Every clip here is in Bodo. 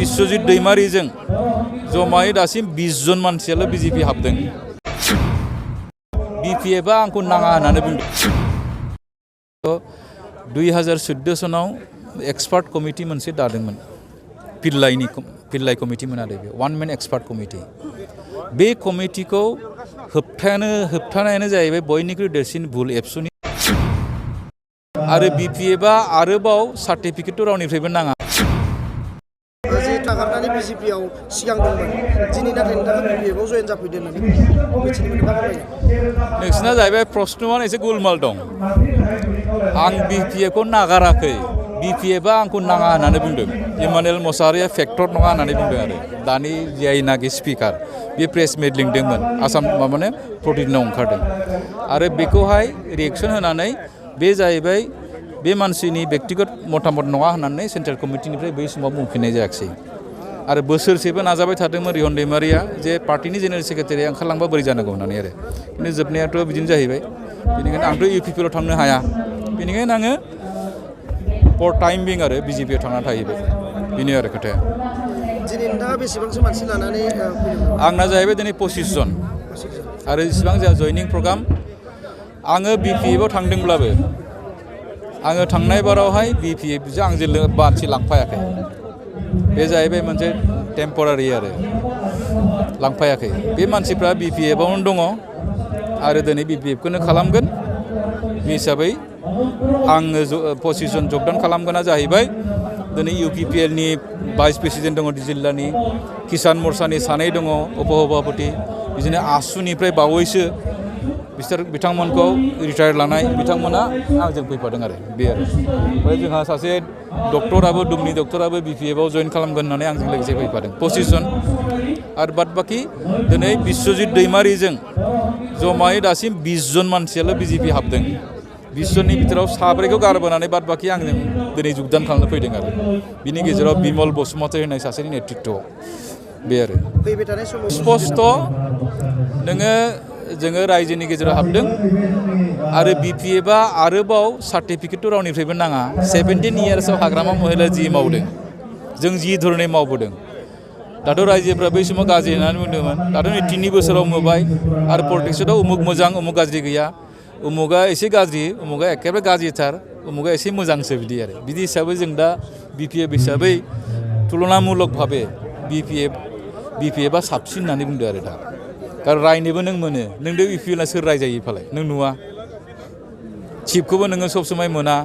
बिश्वजित दैमारिजों जमायै दासिम 20 जन मानसियाल' बिजेपि हाबदों। बिपिएफआ आंखौ नाङा होननानै बुंदों। 2014 सनाव एक्सपार्ट कमिटि मोनसे दादोंमोन। पिल्लाइ कमिटिमोन आरो बे वान मेन एक्सपार्ट कमिटि। बे कमिटिखौ होबथानायानो जाहैबाय बयनिख्रुइ देरसिन भुल एबसुनि। आरो बिपिएफआ आरोबाव सार्टिफिकेट रावनिफ्रायबो नाङा। नागारनानै बिजेपिआव सिगां दंमोन दिनै नाथाय नोंथाङा बिपिएफआव जयेन जाफैदों होननानै मिथिनो मोनदों मा फोरमायनो? नोंसिना जाहैबाय प्रश्नआनो एसे गुलमाल दं। आं बिपिएफखौ नागाराखै। बिपिएफआ आंखौ नाङा होननानै बुंदों। इमानुएल मसाहारिया फेक्टर नङा होननानै बुंदों आरो दानि जायनाखि स्पिकार बे प्रेस मिट लिंदोंमोन आसाम माने प्रतिदिनाव ओंखारदों आरो बेखौहाय रिएक्सन होनानै बे जाहैबाय बे मानसिनि व्यक्तिगत मतामत नङा होननानै सेन्ट्रेल कमिटिनिफ्राय बै समाव बुंफिननाय जायाखिसै। आरो बोसोरसेबो नाजाबाय थादोंमोन रिहन दैमारिया जे पार्टिनि जेनेरेल सेक्रेटारिया ओंखारलांबा बोरै जानांगौ होननानै आरो खिन्थु जोबनायाथ' बिदिनो जाहैबाय। बेनिखायनो आंथ' इउपिपिएलाव थांनो हाया। बेनिखायनो आङो फर टाइम बिं आरो बिजेपिआव थांनानै थाहैबाय। बेनो आरो खोथाया। दिनै नोंथाङा बेसेबांसो मानसि लानानै आंना जाहैबाय दिनै 25 जन आरो जेसेबां जोंहा जयनिं प्रग्राम आङो बिपिएफआव थांदोंब्लाबो आङो थांनाय बारावहाय बिपिएफजों आंजों मानसि लांफायाखै। बे जाहैबाय मोनसे टेम्परारि आरो लांफायाखै। बे मानसिफ्रा बिपिएफआवनो दङ आरो दिनै बिपिएफखौनो खालामगोन। बे हिसाबै आङो 25 जन जगदान खालामगोना जाहैबाय दिनै इउपिपिएलनि भाइस प्रेसिडेन्ट दङ जिल्लानि, किसान मर्चानि सानै दङ उपसभापति, बिदिनो आसुनिफ्राय बावैसो बिथांमोनखौ रिटायार लानाय बिथांमोना आंजों फैफादों आरो बे आरो ओमफ्राय जोंहा सासे डक्टराबो दुमनि डक्टराबो बिपिएफआव जयेन खालामगोन होननानै आंजों लोगोसे फैफादों 25 जन आरो बाद बाखि दिनै बिश्वजित दैमारिजों जमायै दासिम 20 जन मानसियाल' बिजेपि हाबदों। 20 जननि बिथोराव साब्रैखौ गारबोनानै बाद बाखि आंजों दिनै जगदान खालामनो फैदों आरो बिनि गेजेराव बिमल बसुमतारी होननाय सासेनि नेतृत्वआव बे आरो फैबाय थानाय समाव स्पष्ट जोङो रायजोनि गेजेराव हाबदों आरो बिपिएफआ आरोबाव सार्टिफिकेट रावनिफ्रायबो नाङा। 17 इयार्सआव हाग्रामा महिला जि मावदों जों जि धरनै मावबोदों दाथ' रायजोफ्रा बै समाव गाज्रि होननानै बुंदोंमोन। दाथ' नै 3 बोसोराव नुबाय आरो पलिटिक्सआव उमुक मोजां उमुक गाज्रि गैया। उमुगा एसे गाज्रि उमुगा एखेबारे गाज्रिथार उमुगा एसे मोजांसो बिदि आरो बिदि हिसाबै जों दा बिपिएफ हिसाबै तुलनामुलक भाबे बिपिएफआ साबसिन होननानै बुंदों आरो दा कारण रायनोबो नों मोनो नों दो इउपिपिएलआ सोर रायजायो फालाय नों नुवा चिफखौबो नोङो सब समाय मोना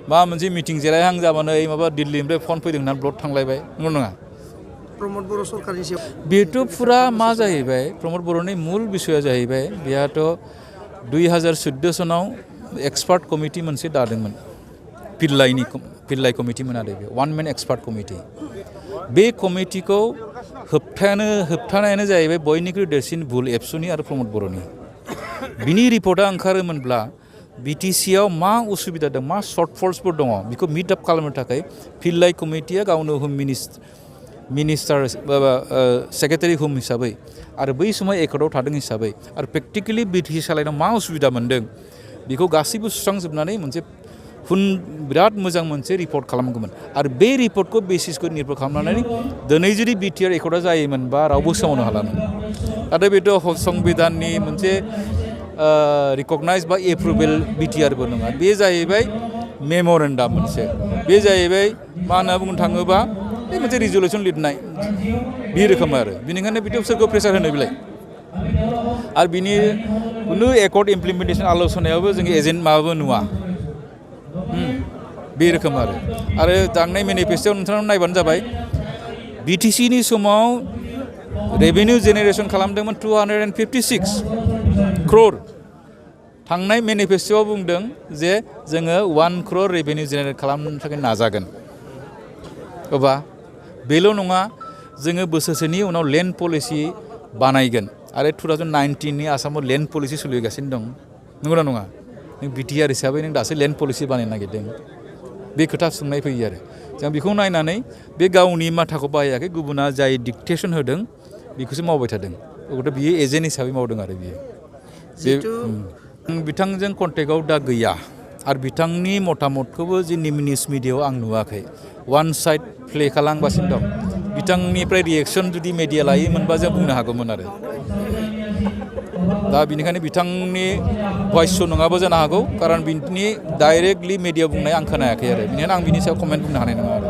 माबा मोनसे मिटिं जिरायहां जाबानो माबा दिल्लीनिफ्राय फन फैदों होननानै ब्लड थांलायबाय नंगौ नङा? प्रमद बर' सरकारनि सायाव बेथ' फुरा मा जाहैबाय प्रमद बर'नि मुल बिसया जाहैबाय बेहाथ' 2014 सनाव एक्सपार्ट कमिटि मोनसे दादोंमोन। पिल्लाइ कमिटिमोन आरो बे वान मेन एक्सपार्ट कमिटि। बे कमिटिखौ होबथानायानो जाहैबाय बयनिख्रुइ देरसिन भुल एबसुनि आरो प्रमद बर'नि। बिनि रिपर्टआ ओंखारोमोनब्ला बिटिसिआव मा उसुबिदा दं मा सर्टफल्सफोर दङ बेखौ मिट आप खालामनो थाखाय पिल्लाइ कमिटिया गावनो होम मिनिस्टार सेक्रेटारि होम हिसाबै आरो बै समाव एकर्डआव थादों हिसाबै आरो प्रेक्टिकेलि बिटिसि सालायनायाव मा उसुबिदा मोन्दों बेखौ गासैबो सुस्रांजोबनानै मोनसे बिराद मोजां मोनसे रिपर्ट खालामगौमोन आरो बे रिपर्टखौ बेसिसखौ निर्भर खालामनानै दिनै जुदि बिटिआर एकर्डआ जायोमोनबा रावबो सोमावनो हालामोन। नाथाय बेथ' संबिधाननि मोनसे रिकगनाइज बा एप्रुभेल बिटिआरबो नङा बे जाहैबाय मेम'रेन्डाम मोनसे बे जाहैबाय मा होनना बुंनो थाङोबा बे मोनसे रिजलिउसन लिरनाय बे रोखोम आरो बेनिखायनो बिटिआर सोरखौ प्रेसार होनो बिलाय आरो बिनि खुनु एकर्ड इमप्लिमेन्टेसन आलोचनायावबो जों एजेन्ट माबाबो नुवा बे रोखोम आरो थांनाय मेनिफेस्ट'आव नोंथांनाव नायबानो जाबाय बिटिसिनि समाव रेभिनिउ जेनेरेसन खालामदोंमोन 256 क्र'र थांनाय मेनिफेस्ट'आव बुंदों जे जोङो 1 क्र'र रेभिनिउ जेनेरेट खालामनो थाखाय नाजागोन। अबा बेल' नङा जोङो बोसोरसेनि उनाव लेन्ड पलिसि बानायगोन आरो 2019नि आसामाव लेन्ड पलिसि सोलिगासिनो दं नंगौना नङा? नों बिटिआर हिसाबै नों दासो लेन्ड पलिसि बानायनो नागिरदों बे खोथा सोंनाय फैयो आरो जों बेखौ नायनानै बे गावनि माथाखौ बाहायाखै गुबुना जाय डिक्टेसन होदों बेखौसो मावबाय थादों अब्लाथ' बियो एजेन्ट हिसाबै मावदों आरो बियो बिथांजों कन्टेक्टआव दा गैया आरो बिथांनि मतामतखौबो जोंनि निउस मिडियायाव आं नुवाखै वान साइड प्ले खालामगासिनो दं बिथांनिफ्राय रिएक्सन जुदि मेडिया लायोमोनबा जों बुंनो हागौमोन आरो दा बेनिखायनो बिथांनि भइस नङाबो जानो हागौ खारन बिनि डाइरेक्टलि मेडिया बुंनाय आं खोनायाखै आरो बेनिखायनो आं बिनि सायाव कमेन्ट बुंनो हानाय नङा आरो